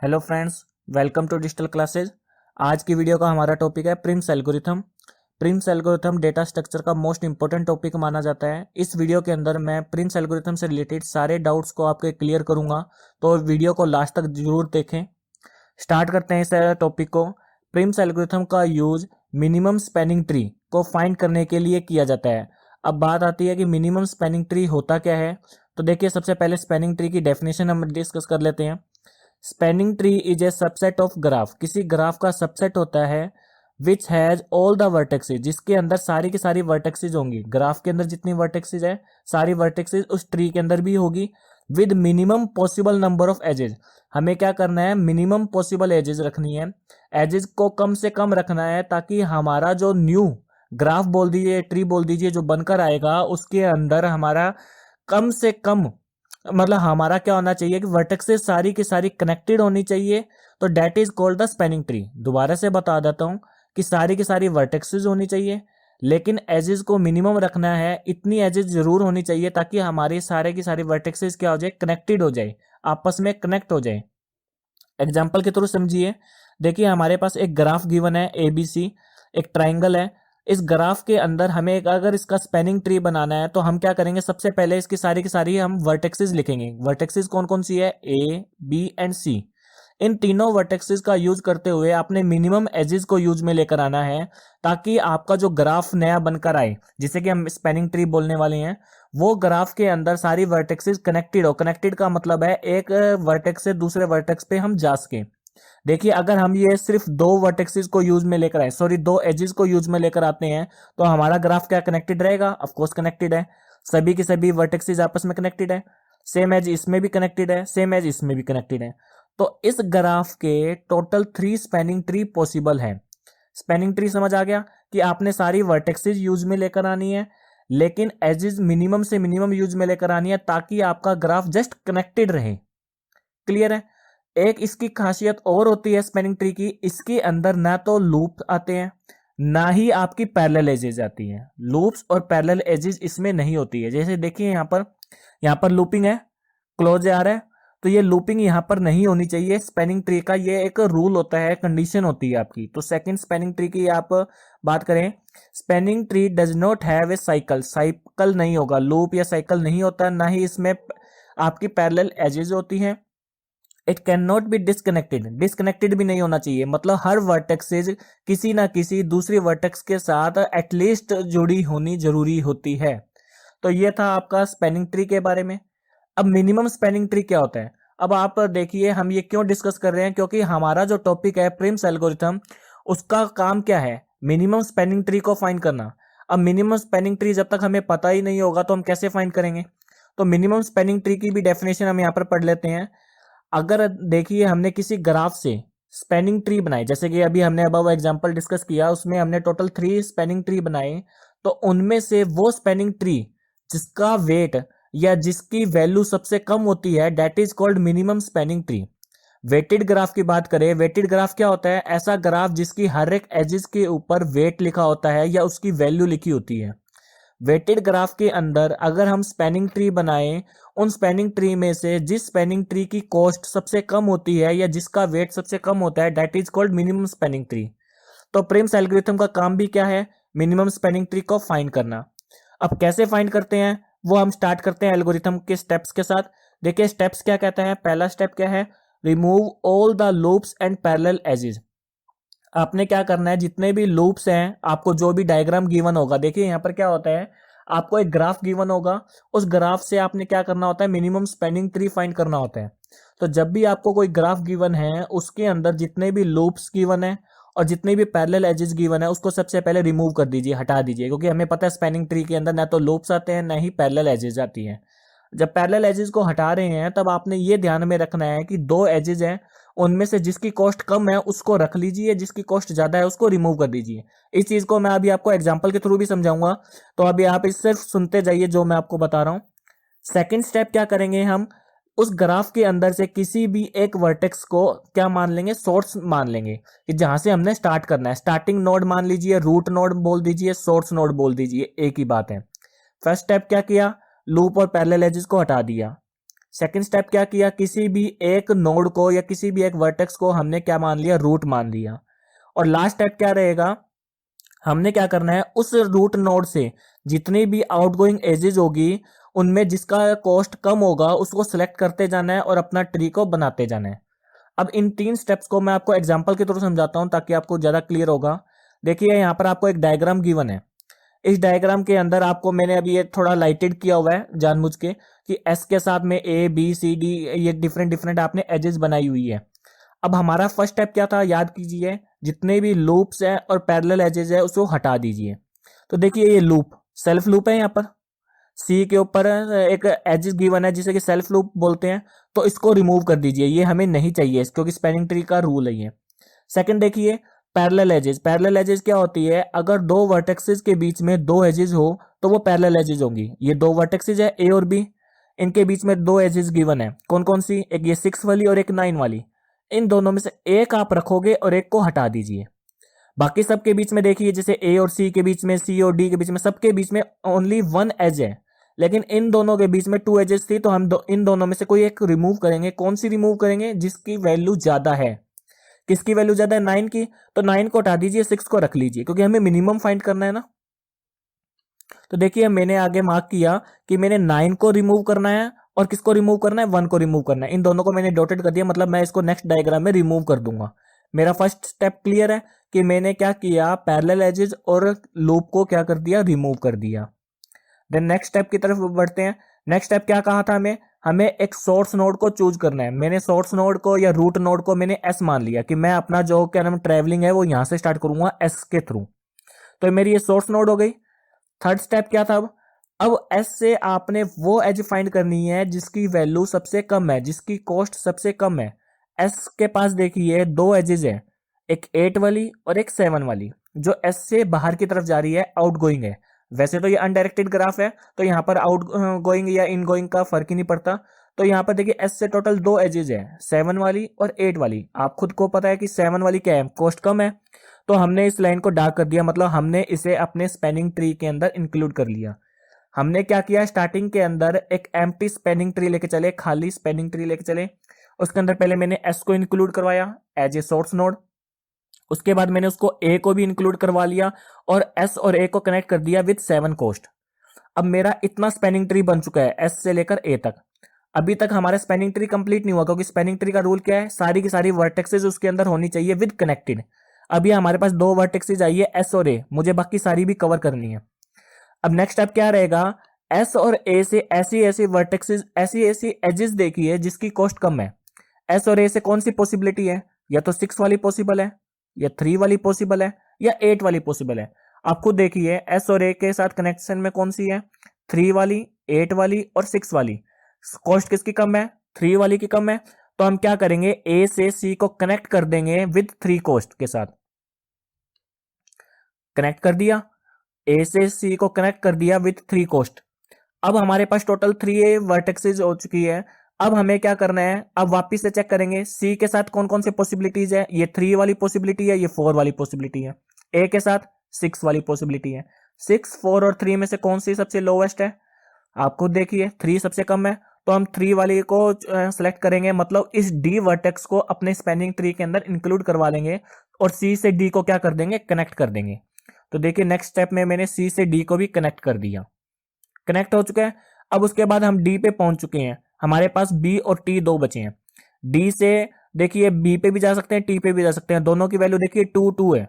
Hello friends, welcome to digital classes. आज की video का हमारा टॉपिक है Prim's algorithm. Prim's algorithm data structure का मोस्ट इंपॉर्टेंट टॉपिक माना जाता है। इस वीडियो के अंदर मैं प्रिम्स एल्गोरिथम से रिलेटेड सारे डाउट्स को आपके क्लियर करूंगा, तो वीडियो को लास्ट तक जरूर देखें। स्टार्ट करते हैं इस टॉपिक को। प्रिम्स एल्गोरिथम का यूज मिनिमम स्पैनिंग ट्री को फाइंड करने के लिए किया जाता है। अब बात आती है कि मिनिमम स्पैनिंग ट्री होता क्या है। तो देखिए, सबसे पहले स्पैनिंग ट्री की डेफिनेशन हम डिस्कस कर लेते हैं। Spanning tree is a subset of graph. किसी ग्राफ का सबसेट होता है which has all the vertexes, जिसके अंदर सारी की सारी वर्टेक्सेस होंगी। ग्राफ के अंदर जितनी वर्टेक्सेस है, सारी वर्टेक्सेस उस ट्री के अंदर भी होगी। With minimum possible number of edges. हमें क्या करना है, मिनिमम पॉसिबल एजेस रखनी है। एजेस को कम से कम रखना है ताकि हमारा जो न्यू ग्राफ बोल दीजिए, ट्री बोल दीजिए, जो बनकर आएगा उसके अंदर हमारा कम से कम, मतलब हमारा क्या होना चाहिए कि वर्टेक्सेस सारी की सारी कनेक्टेड होनी चाहिए। तो that is called the spanning tree. दोबारा से बता देता हूं कि सारी की सारी वर्टेक्सेस होनी चाहिए, लेकिन एजेस को मिनिमम रखना है। इतनी एजेस जरूर होनी चाहिए ताकि हमारी सारे की सारी वर्टेक्सेस क्या हो जाए, कनेक्टेड हो जाए, आपस में कनेक्ट हो जाए। एग्जाम्पल के थ्रू समझिए। देखिए, हमारे पास एक ग्राफ गिवन है ABC, एक ट्राइंगल है। इस ग्राफ के अंदर हमें अगर इसका स्पैनिंग ट्री बनाना है तो हम क्या करेंगे, सबसे पहले इसकी सारी की सारी हम वर्टेक्सेस लिखेंगे। वर्टेक्सेस कौन कौन सी है, A, B एंड C। इन तीनों वर्टेक्सेस का यूज करते हुए आपने मिनिमम एजेस को यूज में लेकर आना है ताकि आपका जो ग्राफ नया बनकर आए, जिसे कि हम स्पैनिंग ट्री बोलने वाले हैं, वो ग्राफ के अंदर सारी वर्टेक्सेस कनेक्टेड हो। कनेक्टेड का मतलब है एक वर्टेक्स से दूसरे वर्टेक्स पे हम जा सके। देखिए, अगर हम ये सिर्फ दो वर्टेक्सेस को यूज में लेकर आए, सॉरी दो एजेस को यूज में लेकर आते हैं, तो हमारा ग्राफ क्या कनेक्टेड रहेगा, ऑफ कोर्स कनेक्टेड है। सभी की सभी वर्टेक्सेस आपस में कनेक्टेड है। सेम एज इसमें भी कनेक्टेड है, सेम एज इसमें भी कनेक्टेड है। तो इस ग्राफ के टोटल 3 स्पैनिंग ट्री पॉसिबल है। स्पैनिंग ट्री समझ आ गया कि आपने सारी वर्टेक्सेस यूज में लेकर आनी है, लेकिन एजेस मिनिमम से मिनिमम यूज में लेकर आनी है ताकि आपका ग्राफ जस्ट कनेक्टेड रहे। क्लियर है। एक इसकी खासियत और होती है स्पैनिंग ट्री की, इसके अंदर ना तो लूप आते हैं ना ही आपकी पैरेलल एजेस आती हैं। लूप्स और पैरेलल एजेस इसमें नहीं होती है। जैसे देखिए, यहाँ पर लूपिंग है, क्लोज आ रहा है, तो ये लूपिंग यहाँ पर नहीं होनी चाहिए। स्पैनिंग ट्री का ये एक रूल होता है, कंडीशन होती है आपकी। तो सेकंड स्पैनिंग ट्री की आप बात करें, spanning tree does not have a cycle. Cycle नहीं होगा, लूप या साइकिल नहीं होता, ना ही इसमें आपकी पैरेलल एजेस होती हैं। It can not be disconnected. Disconnected भी नहीं होना चाहिए, मतलब हर वर्टेक्सेज किसी ना किसी दूसरी वर्टेक्स के साथ एटलीस्ट जुड़ी होनी जरूरी होती है। तो ये था आपका स्पैनिंग ट्री के बारे में। अब मिनिमम स्पैनिंग ट्री क्या होता है। अब आप देखिए, हम ये क्यों डिस्कस कर रहे हैं, क्योंकि हमारा जो टॉपिक है प्रिम्स एल्गोरिथम, उसका काम क्या है, मिनिमम स्पैनिंग ट्री को फाइंड करना। अब मिनिमम स्पैनिंग ट्री जब तक हमें पता ही नहीं होगा तो हम कैसे फाइंड करेंगे। तो मिनिमम स्पैनिंग ट्री की भी डेफिनेशन हम यहाँ पर पढ़ लेते हैं। अगर देखिए, हमने किसी ग्राफ से स्पैनिंग ट्री बनाई, जैसे कि अभी हमने अब एग्जांपल डिस्कस किया, उसमें हमने टोटल 3 स्पैनिंग ट्री बनाए, तो उनमें से वो स्पैनिंग ट्री जिसका वेट या जिसकी वैल्यू सबसे कम होती है, that is called minimum spanning tree. Weighted graph की बात करें, वेटेड ग्राफ क्या होता है, ऐसा ग्राफ जिसकी हर एक एजेस के ऊपर वेट लिखा होता है या उसकी वैल्यू लिखी होती है। वेटेड ग्राफ के अंदर अगर हम स्पैनिंग ट्री बनाएं, उन स्पैनिंग ट्री में से जिस स्पैनिंग ट्री की कॉस्ट सबसे कम होती है या जिसका वेट सबसे कम होता है, that is called minimum spanning tree. तो प्रिम्स एल्गोरिथम का काम भी क्या है, मिनिमम स्पैनिंग ट्री को फाइंड करना। अब कैसे फाइंड करते हैं वो हम स्टार्ट करते हैं एल्गोरिथम के स्टेप्स के साथ। देखिए, स्टेप्स क्या कहते हैं। पहला स्टेप क्या है, remove all the loops and parallel edges. आपने क्या करना है, जितने भी लूप्स हैं, आपको जो भी डायग्राम गिवन होगा, देखिए यहाँ पर क्या होता है, आपको एक ग्राफ गिवन होगा, उस ग्राफ से आपने क्या करना होता है, मिनिमम स्पैनिंग ट्री फाइंड करना होता है। तो जब भी आपको कोई ग्राफ गिवन है, उसके अंदर जितने भी लूप्स गिवन है और जितने भी पैरेलल एजेस गिवन है, उसको सबसे पहले रिमूव कर दीजिए, हटा दीजिए, क्योंकि हमें पता है स्पैनिंग ट्री के अंदर ना तो लूप्स आते हैं ना ही पैरेलल एजेस आती हैं। जब पैरेलल एजेस को हटा रहे हैं तब आपने ये ध्यान में रखना है कि दो एजेस हैं, उनमें से जिसकी कॉस्ट कम है उसको रख लीजिए, जिसकी कॉस्ट ज्यादा है उसको रिमूव कर दीजिए। इस चीज को मैं अभी आपको एग्जांपल के थ्रू भी समझाऊंगा, तो अभी आप इस सिर्फ सुनते जाइए जो मैं आपको बता रहा हूं। सेकंड स्टेप क्या करेंगे, हम उस ग्राफ के अंदर से किसी भी एक वर्टेक्स को क्या मान लेंगे, सोर्स मान लेंगे, कि जहां से हमने स्टार्ट करना है। स्टार्टिंग नोड मान लीजिए, रूट नोड बोल दीजिए, सोर्स नोड बोल दीजिए, एक ही बात है। फर्स्ट स्टेप क्या किया, लूप और पैरेलल एजेस को हटा दिया। सेकंड स्टेप क्या किया, किसी भी एक नोड को या किसी भी एक वर्टेक्स को हमने क्या मान लिया, रूट मान लिया। और लास्ट स्टेप क्या रहेगा, हमने क्या करना है, उस रूट नोड से जितनी भी आउटगोइंग एजेस होगी उनमें जिसका कॉस्ट कम होगा उसको सिलेक्ट करते जाना है और अपना ट्री को बनाते जाना है। अब इन 3 स्टेप्स को मैं आपको एग्जांपल के थ्रू समझाता हूं ताकि आपको ज्यादा क्लियर होगा। देखिए यहाँ पर आपको एक डायग्राम गिवन है। इस डायग्राम के अंदर आपको मैंने अभी ये थोड़ा लाइटेड किया हुआ है जानबूझ के कि एस के साथ में ए बी सी डी ये डिफरेंट डिफरेंट आपने एजेस बनाई हुई है। अब हमारा फर्स्ट स्टेप क्या था, याद कीजिए, जितने भी लूप्स हैं और पैरेलल एजेस है उसको हटा दीजिए। तो देखिए ये लूप सेल्फ लूप है, यहाँ पर सी के ऊपर एक एजेस गिवन है जिसे कि सेल्फ लूप बोलते हैं, तो इसको रिमूव कर दीजिए, ये हमें नहीं चाहिए क्योंकि स्पैनिंग ट्री का रूल है ये। सेकंड देखिए पैरेलल एजेस, पैरेलल एजेस क्या होती है, अगर दो वर्टेक्सेस के बीच में दो एजेस हो तो वो पैरेलल एजेस होंगी। ये दो वर्टेक्सेस है ए और बी, इनके बीच में दो एजेस गिवन है, कौन कौन सी, एक ये 6 वाली और एक 9 वाली। इन दोनों में से एक आप रखोगे और एक को हटा दीजिए। बाकी सबके बीच में देखिए जैसे ए और सी के बीच में, सी और डी के बीच में, सबके बीच में ओनली 1 एज है, लेकिन इन दोनों के बीच में 2 एजेस थी, तो हम इन दोनों में से कोई एक रिमूव करेंगे। कौन सी रिमूव करेंगे, जिसकी वैल्यू ज्यादा है। किसकी वैल्यू ज्यादा है, 9 की, तो 9 को हटा दीजिए, 6 को रख लीजिए क्योंकि हमें मिनिमम फाइंड करना है ना। तो देखिए मैंने आगे मार्क किया कि मैंने 9 को रिमूव करना है और किसको रिमूव करना है, 1 को रिमूव करना है। इन दोनों को मैंने डॉटेड कर दिया, मतलब मैं इसको नेक्स्ट डायग्राम में रिमूव कर दूंगा। मेरा फर्स्ट स्टेप क्लियर है कि मैंने क्या किया, पैरेलल एजेस और लूप को क्या कर दिया, रिमूव कर दिया। देन नेक्स्ट स्टेप की तरफ बढ़ते हैं। नेक्स्ट स्टेप क्या कहा था हमें एक सोर्स नोड को चूज करना है। मैंने सोर्स नोड को या रूट नोड को मैंने एस मान लिया कि मैं अपना जो क्या नाम ट्रेवलिंग है वो यहां से स्टार्ट करूंगा एस के थ्रू, तो मेरी ये सोर्स नोड हो गई। थर्ड स्टेप क्या था, अब एस से आपने वो एज फाइंड करनी है जिसकी वैल्यू सबसे कम है, जिसकी कॉस्ट सबसे कम है। एस के पास देखिए दो एजेस है, एक 8 वाली और एक 7 वाली, जो एस से बाहर की तरफ जा रही है, आउट गोइंग है। वैसे तो ये अनडायरेक्टेड ग्राफ है तो यहाँ पर आउट गोइंग या इन गोइंग का फर्क ही नहीं पड़ता। तो यहाँ पर देखिए एस से टोटल दो एजेस है, 7 वाली और 8 वाली। आप खुद को पता है कि 7 वाली क्या है, कॉस्ट कम है, तो हमने इस लाइन को डार्क कर दिया, मतलब हमने इसे अपने स्पैनिंग ट्री के अंदर इंक्लूड कर लिया। हमने क्या किया, स्टार्टिंग के अंदर एक एम्प्टी स्पैनिंग ट्री लेके चले, खाली स्पैनिंग ट्री लेके चले। उसके अंदर पहले मैंने एस को इंक्लूड करवाया एज ए सोर्स नोड, उसके बाद मैंने उसको ए को भी इंक्लूड करवा लिया और एस और ए को कनेक्ट कर दिया विद 7 कॉस्ट। अब मेरा इतना स्पैनिंग ट्री बन चुका है एस से लेकर ए तक। अभी तक हमारा स्पैनिंग ट्री कंप्लीट नहीं हुआ क्योंकि स्पैनिंग ट्री का रूल क्या है, सारी की सारी वर्टेक्सेस उसके अंदर होनी चाहिए विद कनेक्टेड। अभी हमारे पास दो वर्टेक्सेस आई है एस और ए, मुझे बाकी सारी भी कवर करनी है। अब नेक्स्ट स्टेप क्या रहेगा, एस और ए से ऐसी ऐसी वर्टेक्सेस, ऐसी ऐसी एजेस देखिए जिसकी कॉस्ट कम है। एस और ए से कौन सी पॉसिबिलिटी है, या तो 6 वाली पॉसिबल है, या 3 वाली पॉसिबल है, या 8 वाली पॉसिबल है। आप खुद देखिए एस और ए के साथ कनेक्शन में कौन सी है, 3 वाली, 8 वाली और 6 वाली। कॉस्ट किसकी कम है, 3 वाली की कम है, तो हम क्या करेंगे, ए से सी को कनेक्ट कर देंगे विद 3 कॉस्ट के साथ। कनेक्ट कर दिया, ए से सी को कनेक्ट कर दिया विद 3 कॉस्ट। अब हमारे पास टोटल 3 वर्टेक्सेस हो चुकी है। अब हमें क्या करना है, अब वापिस से चेक करेंगे सी के साथ कौन कौन से पॉसिबिलिटीज है, ये 3 वाली पॉसिबिलिटी है, ये 4 वाली पॉसिबिलिटी है। ए के साथ 6 वाली पॉसिबिलिटी है। 6, 4 और 3 में से कौन सी सबसे लोवेस्ट है, आप खुद देखिए 3 सबसे कम है, तो हम 3 वाली को सिलेक्ट करेंगे, मतलब इस डी वर्टेक्स को अपने स्पैनिंग ट्री के अंदर इंक्लूड करवा लेंगे और सी से डी को क्या कर देंगे, कनेक्ट कर देंगे। तो देखिए नेक्स्ट स्टेप में मैंने सी से डी को भी कनेक्ट कर दिया, कनेक्ट हो चुका है। अब उसके बाद हम डी पे पहुंच चुके हैं, हमारे पास बी और टी दो बचे हैं। डी से देखिए बी पे भी जा सकते हैं, टी पे भी जा सकते हैं, दोनों की वैल्यू देखिए 2 2 है,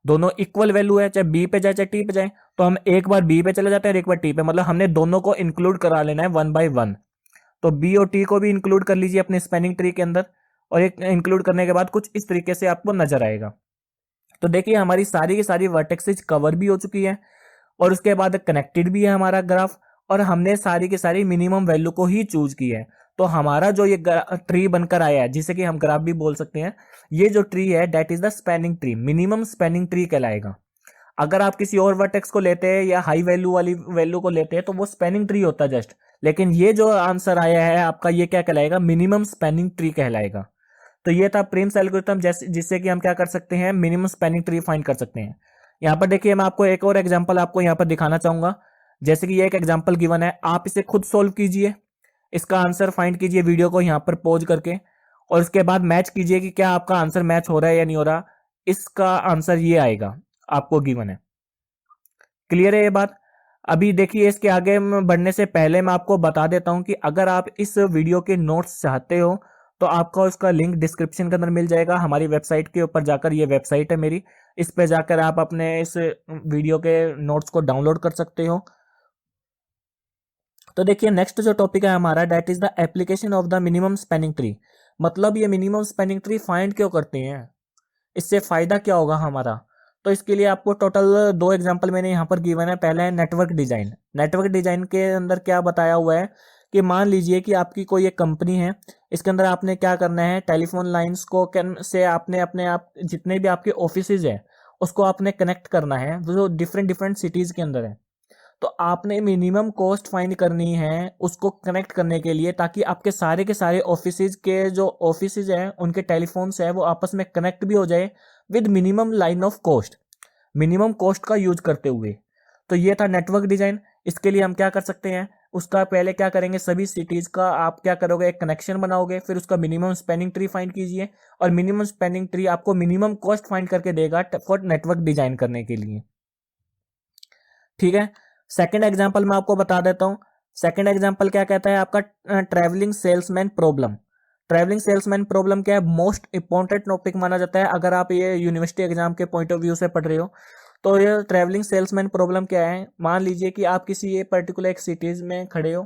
दोनों इक्वल वैल्यू है, चाहे बी पे जाए चाहे टी पे जाए। तो हम एक बार बी पे चले जाते हैं और एक बार टी पे, मतलब हमने दोनों को इंक्लूड करा लेना है 1 बाय 1। तो बी और टी को भी इंक्लूड कर लीजिए अपने स्पैनिंग ट्री के अंदर, और एक इंक्लूड करने के बाद कुछ इस तरीके से आपको नजर आएगा। तो देखिए हमारी सारी की सारी वर्टेक्सेज कवर भी हो चुकी है और उसके बाद कनेक्टेड भी है हमारा ग्राफ, और हमने सारी की सारी मिनिमम वैल्यू को ही चूज की है। तो हमारा जो ये ट्री बनकर आया है, जिसे कि हम ग्राफ भी बोल सकते हैं, ये जो ट्री है that is the spanning tree, minimum spanning tree कहलाएगा। अगर आप किसी और वर्टेक्स को लेते हैं या हाई वैल्यू वाली वैल्यू को लेते हैं तो वो स्पैनिंग ट्री होता है जस्ट, लेकिन ये जो आंसर आया है आपका ये क्या कहलाएगा, मिनिमम स्पैनिंग ट्री कहलाएगा। तो ये था प्रिम्स एल्गोरिथम, जिससे कि हम क्या कर सकते हैं, मिनिमम स्पैनिंग ट्री फाइंड कर सकते हैं। यहाँ पर देखिए मैं आपको एक और एग्जांपल आपको यहाँ पर दिखाना चाहूंगा। जैसे कि ये एक एग्जांपल गिवन है, आप इसे खुद सोल्व कीजिए। इसका आंसर फाइंड कीजिए वीडियो को यहाँ पर पॉज करके, और उसके बाद मैच कीजिए कि क्या आपका आंसर मैच हो रहा है या नहीं हो रहा। इसका आंसर ये आएगा, आपको गिवन है। क्लियर है ये बात? अभी देखिए, इसके आगे बढ़ने से पहले मैं आपको बता देता हूं कि अगर आप इस वीडियो के नोट्स चाहते हो तो आपको उसका लिंक डिस्क्रिप्शन के अंदर मिल जाएगा। हमारी वेबसाइट के ऊपर जाकर, ये वेबसाइट है मेरी, इस पे जाकर आप अपने इस वीडियो के नोट्स को डाउनलोड कर सकते हो। तो देखिए, नेक्स्ट जो टॉपिक है हमारा, that is the application of the minimum spanning tree. मतलब ये मिनिमम स्पैनिंग ट्री फाइंड क्यों करते हैं, इससे फायदा क्या होगा हमारा। तो इसके लिए आपको टोटल 2 एग्जांपल मैंने यहाँ पर गिवन है। पहला है नेटवर्क डिजाइन। नेटवर्क डिजाइन के अंदर क्या बताया हुआ है कि मान लीजिए कि आपकी कोई एक कंपनी है, इसके अंदर आपने क्या करना है, टेलीफोन लाइंस को से आपने अपने आप जितने भी आपके ऑफिसेज है उसको आपने कनेक्ट करना है, जो डिफरेंट डिफरेंट सिटीज के अंदर है। तो आपने मिनिमम कॉस्ट फाइंड करनी है उसको कनेक्ट करने के लिए, ताकि आपके सारे के सारे ऑफिसेज के जो ऑफिसेज हैं उनके टेलीफोन्स है वो आपस में कनेक्ट भी हो जाए with minimum line of cost, minimum cost का यूज करते हुए। तो ये था नेटवर्क डिजाइन। इसके लिए हम क्या कर सकते हैं, उसका पहले क्या करेंगे, सभी सिटीज का आप क्या करोगे, एक कनेक्शन बनाओगे, फिर उसका मिनिमम स्पैनिंग ट्री फाइंड कीजिए, और मिनिमम स्पैनिंग ट्री आपको मिनिमम कॉस्ट फाइंड करके देगा फॉर नेटवर्क डिजाइन करने के लिए। ठीक है। सेकंड एग्जांपल मैं आपको बता देता हूं। सेकंड एग्जांपल क्या कहता है आपका, travelling salesman problem. Travelling salesman problem क्या है, मोस्ट इंपॉर्टेंट टॉपिक माना जाता है अगर आप ये यूनिवर्सिटी एग्जाम के पॉइंट ऑफ व्यू से पढ़ रहे हो। तो ये ट्रैवलिंग सेल्समैन प्रॉब्लम क्या है, मान लीजिए कि आप किसी ये पर्टिकुलर एक सिटीज में खड़े हो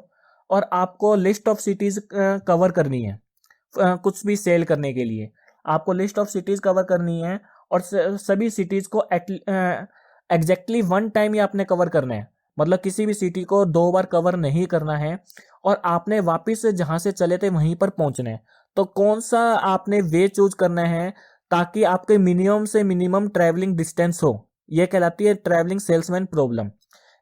और आपको लिस्ट ऑफ सिटीज कवर करनी है। कुछ भी सेल करने के लिए आपको लिस्ट ऑफ सिटीज कवर करनी है, और सभी सिटीज को एग्जैक्टली 1 टाइम ही आपने कवर करना है। मतलब किसी भी सिटी को 2 बार कवर नहीं करना है, और आपने वापस से जहां से चले थे वहीं पर पहुंचना है। तो कौन सा आपने वे चूज करना है ताकि आपके मिनिमम से मिनिमम ट्रैवलिंग डिस्टेंस हो, यह कहलाती है ट्रैवलिंग सेल्समैन प्रॉब्लम।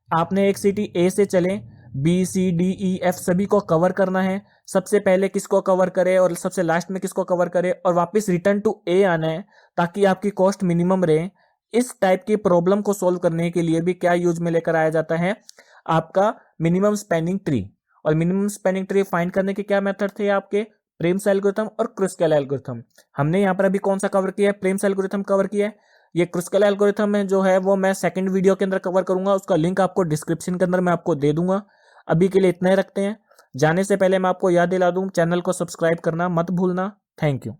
आपने एक सिटी ए से चले, B C D E F सभी को कवर करना है, सबसे पहले किसको कवर करे और सबसे लास्ट में किसको कवर करे, और वापस रिटर्न टू ए आना है ताकि आपकी कॉस्ट मिनिमम रहे। इस टाइप की प्रॉब्लम को सोल्व करने के लिए भी क्या यूज में लेकर आया जाता है, आपका मिनिमम स्पैनिंग ट्री। और मिनिमम स्पैनिंग ट्री फाइंड करने के क्या मेथड थे आपके, प्रिम्स एल्गोरिथम और क्रुस्केल एल्गोरिथम। हमने यहाँ पर अभी कौन सा कवर किया है, प्रिम्स एल्गोरिथम कवर किया है। ये क्रुस्केल एल्गोरिथम है जो है वो मैं सेकंड वीडियो के अंदर कवर करूंगा, उसका लिंक आपको डिस्क्रिप्शन के अंदर मैं आपको दे दूंगा। अभी के लिए इतना ही रखते हैं। जाने से पहले मैं आपको याद दिला दूं, चैनल को सब्सक्राइब करना मत भूलना। Thank you.